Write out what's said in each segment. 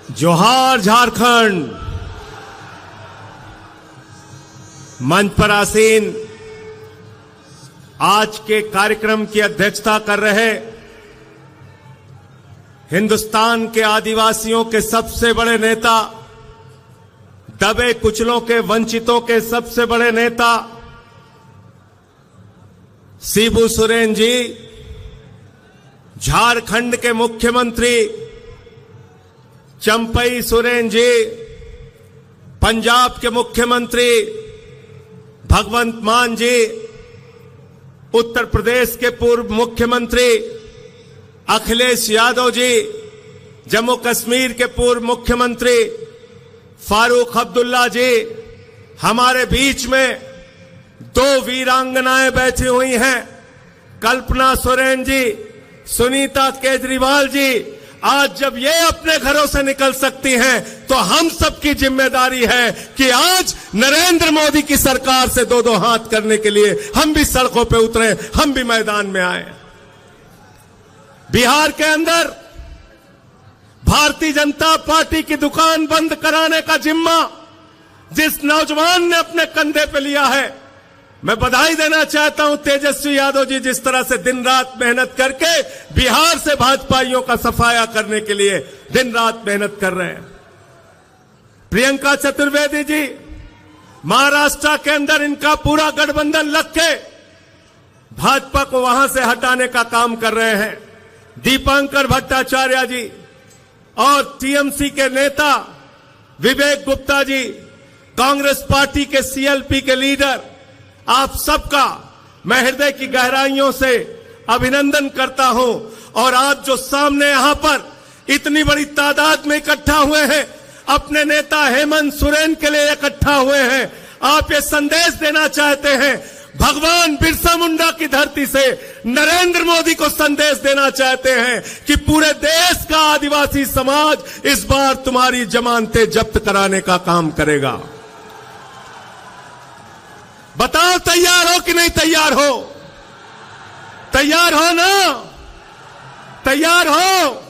जोहार झारखंड। मंच पर आसीन आज के कार्यक्रम की अध्यक्षता कर रहे हिंदुस्तान के आदिवासियों के सबसे बड़े नेता, दबे कुचलों के वंचितों के सबसे बड़े नेता शिबू सोरेन जी, झारखंड के मुख्यमंत्री चंपई सोरेन जी, पंजाब के मुख्यमंत्री भगवंत मान जी, उत्तर प्रदेश के पूर्व मुख्यमंत्री अखिलेश यादव जी, जम्मू कश्मीर के पूर्व मुख्यमंत्री फारूक अब्दुल्ला जी, हमारे बीच में दो वीरांगनाएं बैठी हुई हैं, कल्पना सोरेन जी, सुनीता केजरीवाल जी। आज जब ये अपने घरों से निकल सकती हैं तो हम सबकी जिम्मेदारी है कि आज नरेंद्र मोदी की सरकार से दो दो हाथ करने के लिए हम भी सड़कों पे उतरे, हम भी मैदान में आए। बिहार के अंदर भारतीय जनता पार्टी की दुकान बंद कराने का जिम्मा जिस नौजवान ने अपने कंधे पे लिया है, मैं बधाई देना चाहता हूं तेजस्वी यादव जी, जिस तरह से दिन रात मेहनत करके बिहार से भाजपाइयों का सफाया करने के लिए दिन रात मेहनत कर रहे हैं। प्रियंका चतुर्वेदी जी महाराष्ट्र के अंदर इनका पूरा गठबंधन लग के भाजपा को वहां से हटाने का काम कर रहे हैं। दीपांकर भट्टाचार्य जी और टीएमसी के नेता विवेक गुप्ता जी, कांग्रेस पार्टी के सीएलपी के लीडर, आप सबका मैं हृदय की गहराइयों से अभिनंदन करता हूं। और आज जो सामने यहां पर इतनी बड़ी तादाद में इकट्ठा हुए हैं, अपने नेता हेमंत सोरेन के लिए इकट्ठा हुए हैं, आप ये संदेश देना चाहते हैं, भगवान बिरसा मुंडा की धरती से नरेंद्र मोदी को संदेश देना चाहते हैं कि पूरे देश का आदिवासी समाज इस बार तुम्हारी जमानतें जब्त कराने का काम करेगा। बताओ तैयार हो कि नहीं तैयार हो? तैयार हो ना? तैयार हो?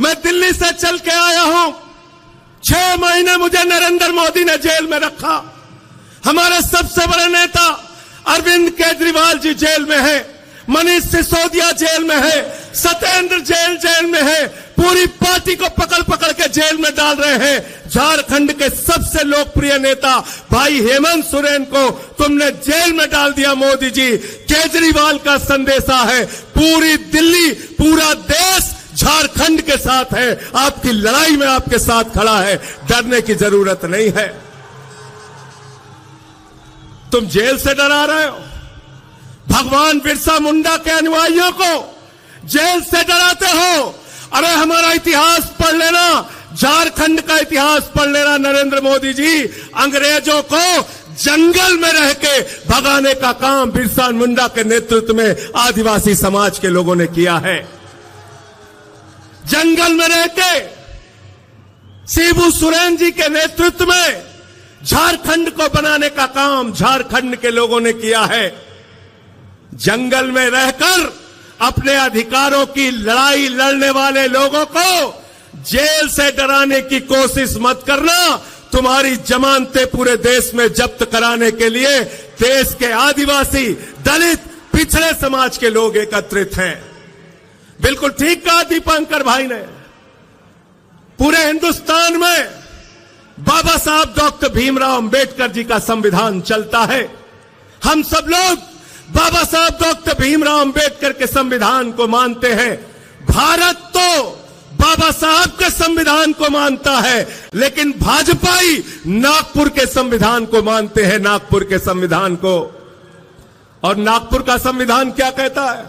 मैं दिल्ली से चल के आया हूं, 6 महीने मुझे नरेंद्र मोदी ने जेल में रखा। हमारे सबसे बड़े नेता अरविंद केजरीवाल जी जेल में है, मनीष सिसोदिया जेल में है, सत्येंद्र जेल में है, पूरी पार्टी को पकड़ पकड़ के जेल में डाल रहे हैं। झारखंड के सबसे लोकप्रिय नेता भाई हेमंत सोरेन को तुमने जेल में डाल दिया मोदी जी। केजरीवाल का संदेशा है, पूरी दिल्ली, पूरा देश झारखंड के साथ है, आपकी लड़ाई में आपके साथ खड़ा है, डरने की जरूरत नहीं है। तुम जेल से डरा रहे हो, भगवान बिरसा मुंडा के अनुयायियों को जेल से डराते हो। अरे हमारा इतिहास पढ़ लेना, झारखंड का इतिहास पढ़ लेना। नरेंद्र मोदी जी, अंग्रेजों को जंगल में रह के भगाने का काम बिरसा मुंडा के नेतृत्व में आदिवासी समाज के लोगों ने किया है। जंगल में रह के शिबू सोरेन जी के नेतृत्व में झारखंड को बनाने का काम झारखंड के लोगों ने किया है। जंगल में रहकर अपने अधिकारों की लड़ाई लड़ने वाले लोगों को जेल से डराने की कोशिश मत करना। तुम्हारी जमानतें पूरे देश में जब्त कराने के लिए देश के आदिवासी, दलित, पिछड़े समाज के लोग एकत्रित हैं। बिल्कुल ठीक कहा दीपांकर भाई ने, पूरे हिंदुस्तान में बाबा साहब डॉक्टर भीमराव अंबेडकर जी का संविधान चलता है। हम सब लोग बाबा साहब डॉक्टर भीमराव अंबेडकर के संविधान को मानते हैं। भारत तो बाबा साहब के संविधान को मानता है, लेकिन भाजपाई नागपुर के संविधान को मानते हैं, नागपुर के संविधान को। और नागपुर का संविधान क्या कहता है?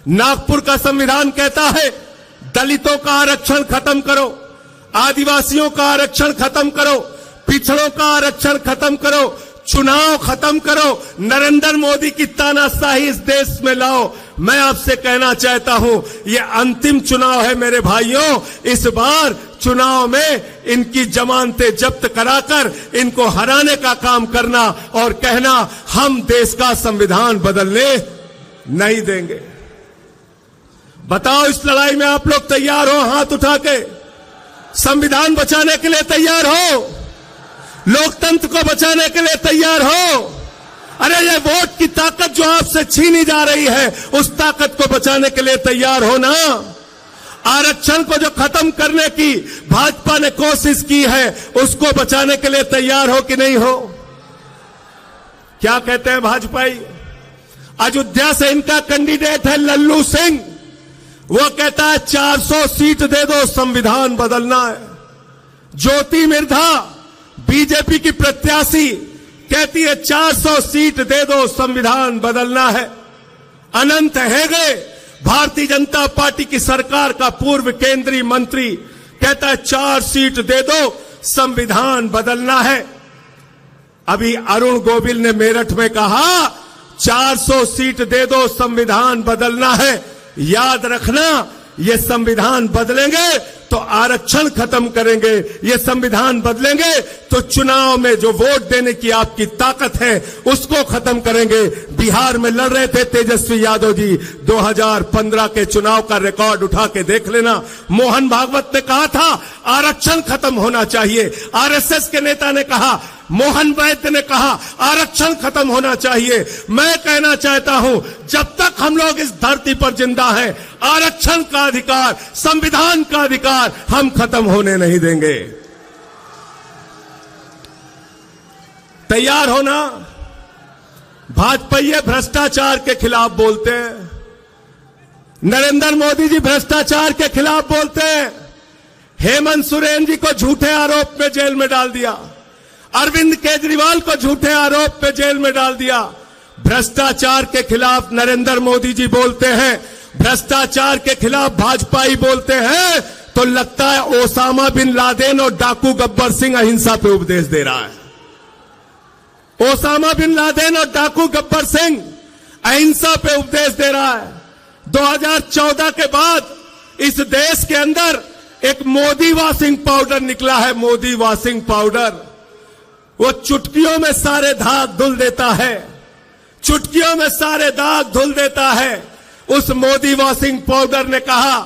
नागपुर का संविधान कहता है दलितों का आरक्षण खत्म करो, आदिवासियों का आरक्षण खत्म करो, पिछड़ों का आरक्षण खत्म करो, चुनाव खत्म करो, नरेंद्र मोदी की तानाशाही इस देश में लाओ। मैं आपसे कहना चाहता हूं, ये अंतिम चुनाव है मेरे भाइयों। इस बार चुनाव में इनकी जमानतें जब्त कराकर इनको हराने का काम करना और कहना हम देश का संविधान बदलने नहीं देंगे। बताओ इस लड़ाई में आप लोग तैयार हो? हाथ उठा के संविधान बचाने के लिए तैयार हो? लोकतंत्र को बचाने के लिए तैयार हो? अरे ये वोट की ताकत जो आपसे छीनी जा रही है, उस ताकत को बचाने के लिए तैयार हो ना? आरक्षण को जो खत्म करने की भाजपा ने कोशिश की है, उसको बचाने के लिए तैयार हो कि नहीं हो? क्या कहते हैं भाजपाई? अयोध्या से इनका कैंडिडेट है लल्लू सिंह। वो कहता है 400 सीट दे दो, संविधान बदलना है। ज्योति मिर्धा बीजेपी की प्रत्याशी कहती है 400 सीट दे दो, संविधान बदलना है। अनंत हेगड़े भारतीय जनता पार्टी की सरकार का पूर्व केंद्रीय मंत्री कहता है 4 सीट दे दो, संविधान बदलना है। अभी अरुण गोविल ने मेरठ में कहा 400 सीट दे दो, संविधान बदलना है। याद रखना, ये संविधान बदलेंगे तो आरक्षण खत्म करेंगे, ये संविधान बदलेंगे तो चुनाव में जो वोट देने की आपकी ताकत है उसको खत्म करेंगे। बिहार में लड़ रहे थे तेजस्वी यादव जी, 2015 के चुनाव का रिकॉर्ड उठा के देख लेना। मोहन भागवत ने कहा था आरक्षण खत्म होना चाहिए, आरएसएस के नेता ने कहा, मोहन वैद्य ने कहा आरक्षण खत्म होना चाहिए। मैं कहना चाहता हूं, जब तक हम लोग इस धरती पर जिंदा हैं, आरक्षण का अधिकार, संविधान का अधिकार हम खत्म होने नहीं देंगे। तैयार होना। भाजपाई भ्रष्टाचार के खिलाफ बोलते हैं, नरेंद्र मोदी जी भ्रष्टाचार के खिलाफ बोलते हैं। हेमंत सोरेन जी को झूठे आरोप में जेल में डाल दिया, अरविंद केजरीवाल को झूठे आरोप में जेल में डाल दिया। भ्रष्टाचार के खिलाफ नरेंद्र मोदी जी बोलते हैं, भ्रष्टाचार के खिलाफ भाजपाई बोलते हैं, तो लगता है ओसामा बिन लादेन और डाकू गब्बर सिंह अहिंसा पे उपदेश दे रहा है। ओसामा बिन लादेन और डाकू गब्बर सिंह अहिंसा पे उपदेश दे रहा है। 2014 के बाद इस देश के अंदर एक मोदी वॉशिंग पाउडर निकला है, मोदी वॉशिंग पाउडर। वो चुटकियों में सारे दाग धुल देता है, चुटकियों में सारे दाग धुल देता है। उस मोदी वॉशिंग पाउडर ने कहा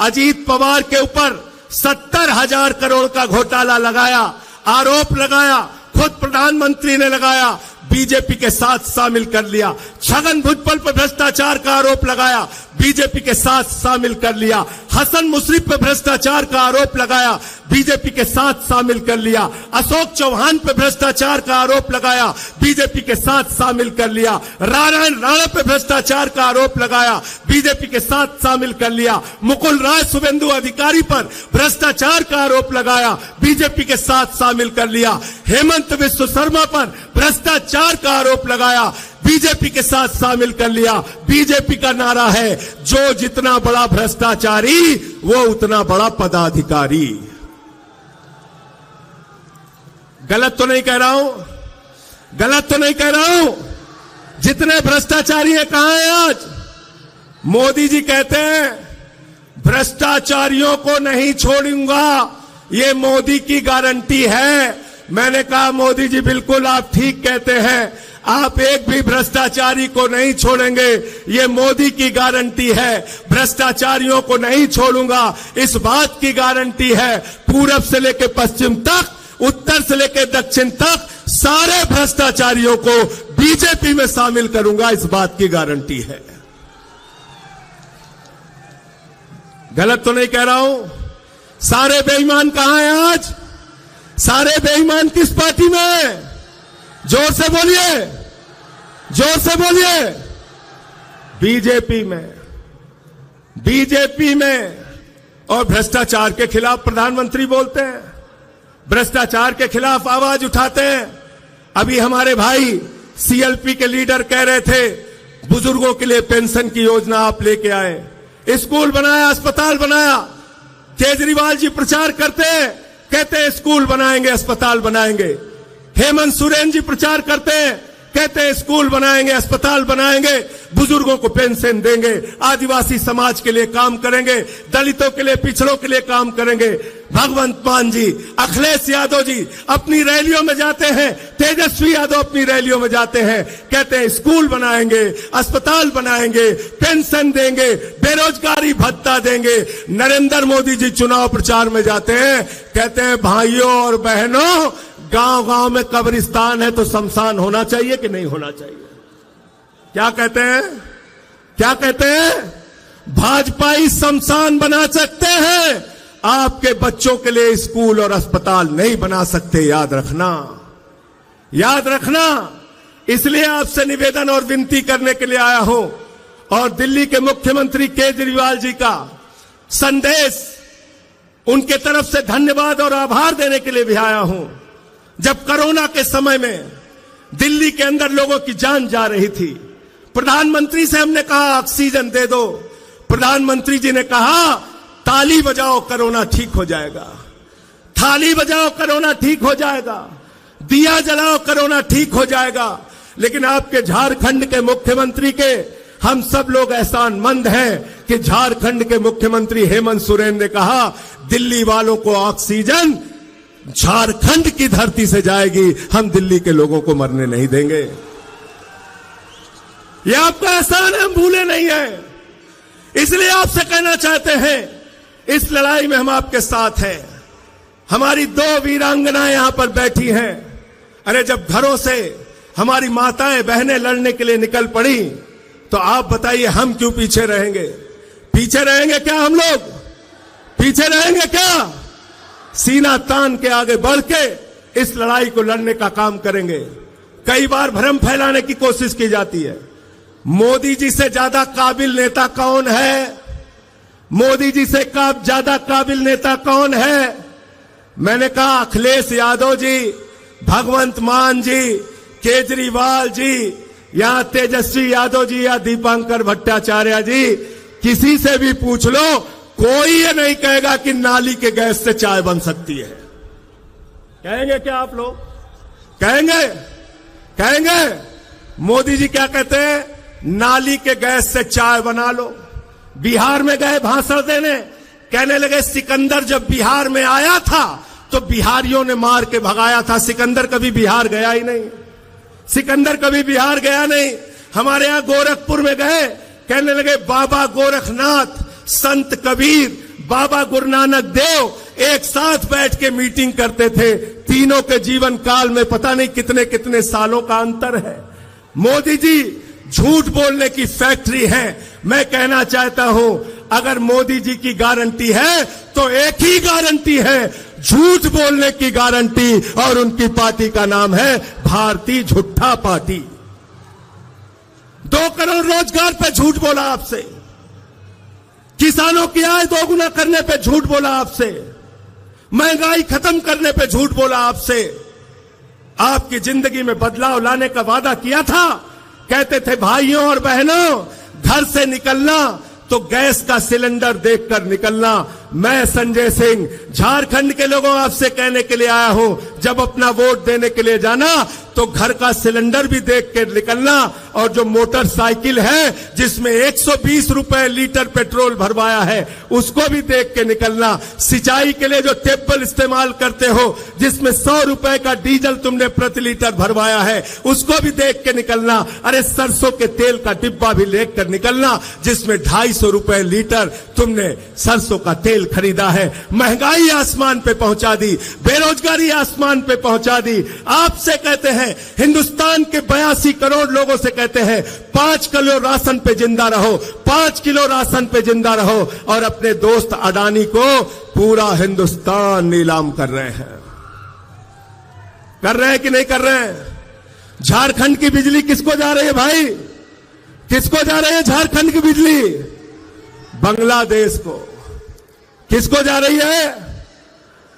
अजीत पवार के ऊपर 70,000 करोड़ का घोटाला लगाया, आरोप लगाया, खुद प्रधानमंत्री ने लगाया, बीजेपी के साथ शामिल कर लिया। छगन भुजबल पर भ्रष्टाचार का आरोप लगाया, बीजेपी के साथ शामिल कर लिया। हसन मुशर्रफ पर भ्रष्टाचार का आरोप लगाया, बीजेपी के साथ शामिल कर लिया। अशोक चौहान पर भ्रष्टाचार का आरोप लगाया, बीजेपी के साथ शामिल कर लिया। नारायण राणा पर भ्रष्टाचार का आरोप लगाया, बीजेपी के साथ शामिल कर लिया। मुकुल राय शुभेंदु अधिकारी पर भ्रष्टाचार का आरोप लगाया, बीजेपी के साथ शामिल कर लिया। हेमंत विश्व शर्मा पर भ्रष्टाचार का आरोप लगाया, बीजेपी के साथ शामिल कर लिया। बीजेपी का नारा है, जो जितना बड़ा भ्रष्टाचारी वो उतना बड़ा पदाधिकारी। गलत तो नहीं कह रहा हूं, गलत तो नहीं कह रहा हूं। जितने भ्रष्टाचारी हैं कहां हैं आज? मोदी जी कहते हैं भ्रष्टाचारियों को नहीं छोड़ूंगा, ये मोदी की गारंटी है। मैंने कहा मोदी जी बिल्कुल आप ठीक कहते हैं, आप एक भी भ्रष्टाचारी को नहीं छोड़ेंगे, ये मोदी की गारंटी है। भ्रष्टाचारियों को नहीं छोड़ूंगा, इस बात की गारंटी है। पूरब से लेकर पश्चिम तक, उत्तर से लेकर दक्षिण तक सारे भ्रष्टाचारियों को बीजेपी में शामिल करूंगा, इस बात की गारंटी है। गलत तो नहीं कह रहा हूं। सारे बेईमान कहां हैं आज? सारे बेईमान किस पार्टी में हैं? जोर से बोलिए, जोर से बोलिए। बीजेपी में, बीजेपी में। और भ्रष्टाचार के खिलाफ प्रधानमंत्री बोलते हैं, भ्रष्टाचार के खिलाफ आवाज उठाते हैं। अभी हमारे भाई सीएलपी के लीडर कह रहे थे बुजुर्गों के लिए पेंशन की योजना आप लेके आए, स्कूल बनाया, अस्पताल बनाया। केजरीवाल जी प्रचार करते हैं, कहते हैं स्कूल बनाएंगे, अस्पताल बनाएंगे। हेमंत सोरेन जी प्रचार करते हैं, कहते हैं स्कूल बनाएंगे, अस्पताल बनाएंगे, बुजुर्गों को पेंशन देंगे, आदिवासी समाज के लिए काम करेंगे, दलितों के लिए, पिछड़ों के लिए काम करेंगे। भगवंत मान जी, अखिलेश यादव जी अपनी रैलियों में जाते हैं, तेजस्वी यादव अपनी रैलियों में जाते हैं, कहते हैं स्कूल बनाएंगे, अस्पताल बनाएंगे, पेंशन देंगे, बेरोजगारी भत्ता देंगे। नरेंद्र मोदी जी चुनाव प्रचार में जाते हैं, कहते हैं भाइयों और बहनों, गांव-गांव में कब्रिस्तान है तो शमशान होना चाहिए कि नहीं होना चाहिए? क्या कहते हैं? क्या कहते हैं? भाजपाई शमशान बना सकते हैं, आपके बच्चों के लिए स्कूल और अस्पताल नहीं बना सकते। याद रखना, याद रखना। इसलिए आपसे निवेदन और विनती करने के लिए आया हूं और दिल्ली के मुख्यमंत्री केजरीवाल जी का संदेश, उनके तरफ से धन्यवाद और आभार देने के लिए भी आया हूं। जब कोरोना के समय में दिल्ली के अंदर लोगों की जान जा रही थी, प्रधानमंत्री से हमने कहा ऑक्सीजन दे दो, प्रधानमंत्री जी ने कहा ताली बजाओ कोरोना ठीक हो जाएगा, थाली बजाओ कोरोना ठीक हो जाएगा, दिया जलाओ कोरोना ठीक हो जाएगा। लेकिन आपके झारखंड के मुख्यमंत्री के हम सब लोग एहसानमंद हैं कि झारखंड के मुख्यमंत्री हेमंत सोरेन ने कहा दिल्ली वालों को ऑक्सीजन झारखंड की धरती से जाएगी, हम दिल्ली के लोगों को मरने नहीं देंगे। यह आपका एहसान है, हम भूले नहीं है। इसलिए आपसे कहना चाहते हैं, इस लड़ाई में हम आपके साथ हैं। हमारी 2 वीरांगनाएं यहां पर बैठी हैं। अरे जब घरों से हमारी माताएं बहनें लड़ने के लिए निकल पड़ी, तो आप बताइए हम क्यों पीछे रहेंगे? पीछे रहेंगे क्या? हम लोग पीछे रहेंगे क्या? सीना तान के आगे बढ़ के इस लड़ाई को लड़ने का काम करेंगे। कई बार भ्रम फैलाने की कोशिश की जाती है, मोदी जी से ज्यादा काबिल नेता कौन है? मोदी जी से ज्यादा काबिल नेता कौन है? मैंने कहा अखिलेश यादव जी, भगवंत मान जी, केजरीवाल जी, या तेजस्वी यादव जी या दीपांकर भट्टाचार्य जी, किसी से भी पूछ लो, कोई ये नहीं कहेगा कि नाली के गैस से चाय बन सकती है। कहेंगे क्या आप लोग? कहेंगे? कहेंगे? मोदी जी क्या कहते हैं? नाली के गैस से चाय बना लो। बिहार में गए भाषण देने, कहने लगे सिकंदर जब बिहार में आया था तो बिहारियों ने मार के भगाया था, सिकंदर कभी बिहार गया ही नहीं, सिकंदर कभी बिहार गया नहीं। हमारे यहां गोरखपुर में गए, कहने लगे बाबा गोरखनाथ, संत कबीर, बाबा गुरु नानक देव एक साथ बैठ के मीटिंग करते थे। तीनों के जीवन काल में पता नहीं कितने कितने सालों का अंतर है। मोदी जी झूठ बोलने की फैक्ट्री है। मैं कहना चाहता हूं, अगर मोदी जी की गारंटी है तो एक ही गारंटी है, झूठ बोलने की गारंटी, और उनकी पार्टी का नाम है भारतीय झूठा पार्टी। 2 करोड़ रोजगार पे झूठ बोला आपसे, किसानों की आय 2 गुना करने पे झूठ बोला आपसे, महंगाई खत्म करने पे झूठ बोला आपसे, आपकी जिंदगी में बदलाव लाने का वादा किया था। कहते थे भाइयों और बहनों, घर से निकलना तो गैस का सिलेंडर देखकर निकलना। मैं संजय सिंह झारखंड के लोगों आपसे कहने के लिए आया हूं, जब अपना वोट देने के लिए जाना तो घर का सिलेंडर भी देख कर निकलना, और जो मोटरसाइकिल है जिसमें 120 रुपए लीटर पेट्रोल भरवाया है उसको भी देख के निकलना। सिंचाई के लिए जो टेबल इस्तेमाल करते हो जिसमें 100 रुपए का डीजल तुमने प्रति लीटर भरवाया है उसको भी देख के निकलना। अरे सरसों के तेल का डिब्बा भी लेकर निकलना जिसमें 250 रुपए लीटर तुमने सरसों का तेल खरीदा है। महंगाई आसमान पे पहुंचा दी, बेरोजगारी आसमान पे पहुंचा दी। आपसे कहते हैं, हिंदुस्तान के 82 करोड़ लोगों से कहते हैं 5 किलो राशन पे जिंदा रहो, 5 किलो राशन पे जिंदा रहो, और अपने दोस्त अडानी को पूरा हिंदुस्तान नीलाम कर रहे हैं। कर रहे हैं कि नहीं कर रहे हैं? झारखंड की बिजली किसको जा रही है भाई? किसको जा रही है झारखंड की बिजली? बांग्लादेश को। किसको जा रही है?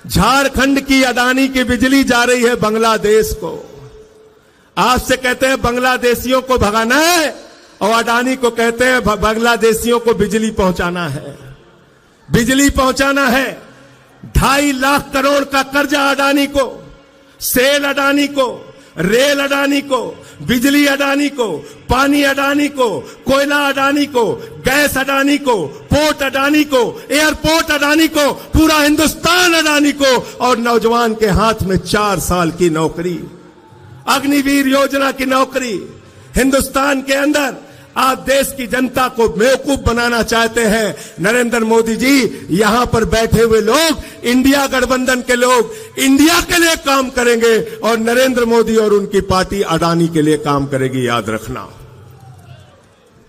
झारखंड की अडानी की बिजली जा रही है बांग्लादेश को। आपसे कहते हैं बांग्लादेशियों को भगाना है, और अडानी को कहते हैं बांग्लादेशियों को बिजली पहुंचाना है, बिजली पहुंचाना है। 2.5 लाख करोड़ का कर्जा अडानी को, सेल अडानी को, रेल अडानी को, बिजली अडानी को, पानी अडानी को, कोयला अडानी को, गैस अडानी को, पोर्ट अडानी को, एयरपोर्ट अडानी को, पूरा हिंदुस्तान अडानी को, और नौजवान के हाथ में 4 साल की नौकरी, अग्निवीर योजना की नौकरी। हिंदुस्तान के अंदर आप देश की जनता को बेवकूफ बनाना चाहते हैं। नरेंद्र मोदी जी, यहां पर बैठे हुए लोग, इंडिया गठबंधन के लोग इंडिया के लिए काम करेंगे और नरेंद्र मोदी और उनकी पार्टी अडानी के लिए काम करेगी। याद रखना,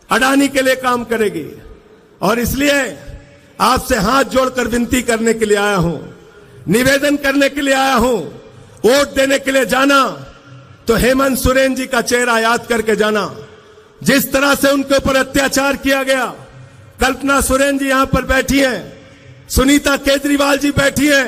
अडानी के लिए काम करेगी। और इसलिए आपसे हाथ जोड़कर विनती करने के लिए आया हूं, निवेदन करने के लिए आया हूं। वोट देने के लिए जाना तो हेमंत सोरेन जी का चेहरा याद करके जाना। जिस तरह से उनके ऊपर अत्याचार किया गया, कल्पना सोरेन जी यहां पर बैठी हैं, सुनीता केजरीवाल जी बैठी हैं,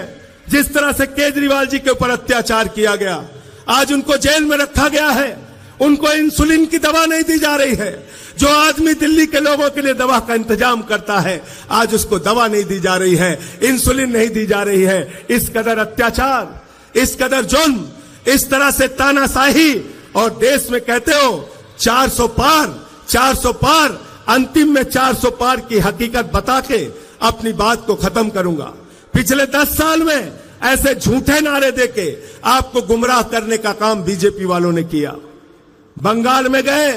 जिस तरह से केजरीवाल जी के ऊपर अत्याचार किया गया, आज उनको जेल में रखा गया है। उनको इंसुलिन की दवा नहीं दी जा रही है। जो आदमी दिल्ली के लोगों के लिए दवा का इंतजाम करता है, आज उसको दवा नहीं दी जा रही है, इंसुलिन नहीं दी जा रही है। इस कदर अत्याचार, इस कदर जुल्म, इस तरह से तानाशाही, और देश में कहते हो 400 पार, 400 पार, अंतिम में 400 पार की हकीकत बता के अपनी बात को खत्म करूंगा। पिछले 10 साल में ऐसे झूठे नारे देके आपको गुमराह करने का काम बीजेपी वालों ने किया। बंगाल में गए,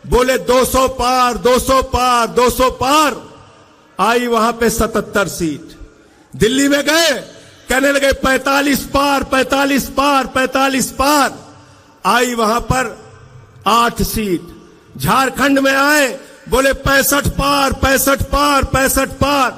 बोले 200 पार, 200 पार, 200 पार, आई वहां पे 77 सीट। दिल्ली में गए, कहने लगे 45 पार, 45 पार, 45 पार, आई वहां पर 8 सीट। झारखंड में आए, बोले 65 पार, 65 पार, 65 पार,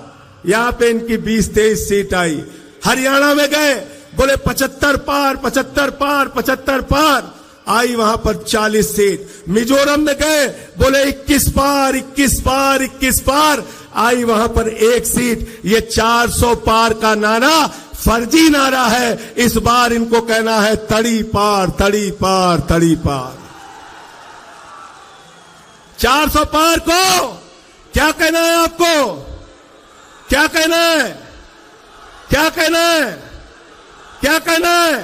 यहां पे इनकी 20-23 सीट आई। हरियाणा में गए, बोले 75 पार, 75 पार, 75 पार, आई वहां पर 40 सीट। मिजोरम में गए, बोले 21 पार, 21 पार, 21 पार, आई वहां पर 1 सीट। ये 400 पार का नारा फर्जी नारा है। इस बार इनको कहना है तड़ी पार, तड़ी पार, तड़ी पार। 400 पार को क्या कहना है आपको? क्या कहना है? क्या कहना है? क्या कहना है?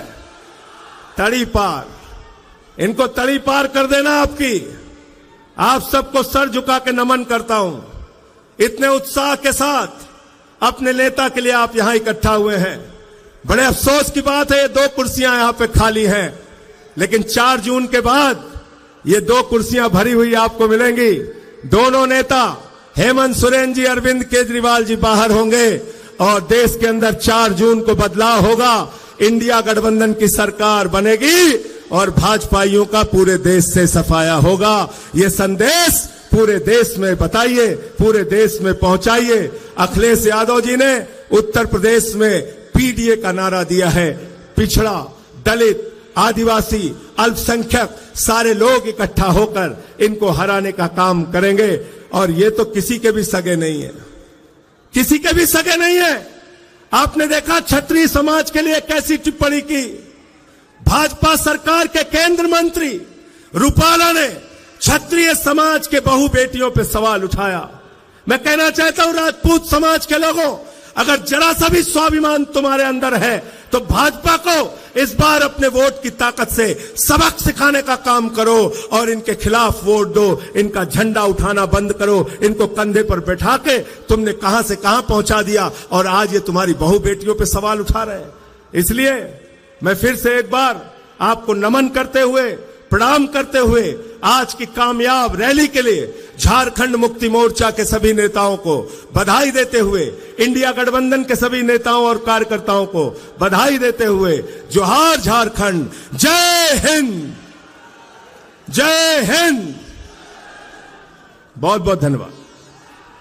तड़ी पार। इनको तड़ी पार कर देना आपकी। आप सबको सर झुका के नमन करता हूं। इतने उत्साह के साथ अपने नेता के लिए आप यहां इकट्ठा हुए हैं। बड़े अफसोस की बात है, ये 2 कुर्सियां यहां पे खाली हैं, लेकिन 4 जून के बाद ये 2 कुर्सियां भरी हुई आपको मिलेंगी। दोनों नेता हेमंत सोरेन जी, अरविंद केजरीवाल जी बाहर होंगे और देश के अंदर 4 जून को बदलाव होगा। इंडिया गठबंधन की सरकार बनेगी और भाजपाइयों का पूरे देश से सफाया होगा। ये संदेश पूरे देश में बताइए, पूरे देश में पहुंचाइए। अखिलेश यादव जी ने उत्तर प्रदेश में पीडीए का नारा दिया है। पिछड़ा, दलित, आदिवासी, अल्पसंख्यक सारे लोग इकट्ठा होकर इनको हराने का काम करेंगे। और ये तो किसी के भी सगे नहीं है, किसी के भी सगे नहीं है। आपने देखा क्षत्रिय समाज के लिए कैसी टिप्पणी की। भाजपा सरकार के केंद्र मंत्री रूपाला ने क्षत्रिय समाज के बहू बेटियों पे सवाल उठाया। मैं कहना चाहता हूं राजपूत समाज के लोगों, अगर जरा सा भी स्वाभिमान तुम्हारे अंदर है तो भाजपा को इस बार अपने वोट की ताकत से सबक सिखाने का काम करो और इनके खिलाफ वोट दो। इनका झंडा उठाना बंद करो। इनको कंधे पर बैठा के तुमने कहां से कहां पहुंचा दिया और आज ये तुम्हारी बहू बेटियों पे सवाल उठा रहे हैं। इसलिए मैं फिर से एक बार आपको नमन करते हुए, प्रणाम करते हुए आज की कामयाब रैली के लिए झारखंड मुक्ति मोर्चा के सभी नेताओं को बधाई देते हुए, इंडिया गठबंधन के सभी नेताओं और कार्यकर्ताओं को बधाई देते हुए, जोहार झारखंड, जय हिंद, जय हिंद। बहुत बहुत धन्यवाद।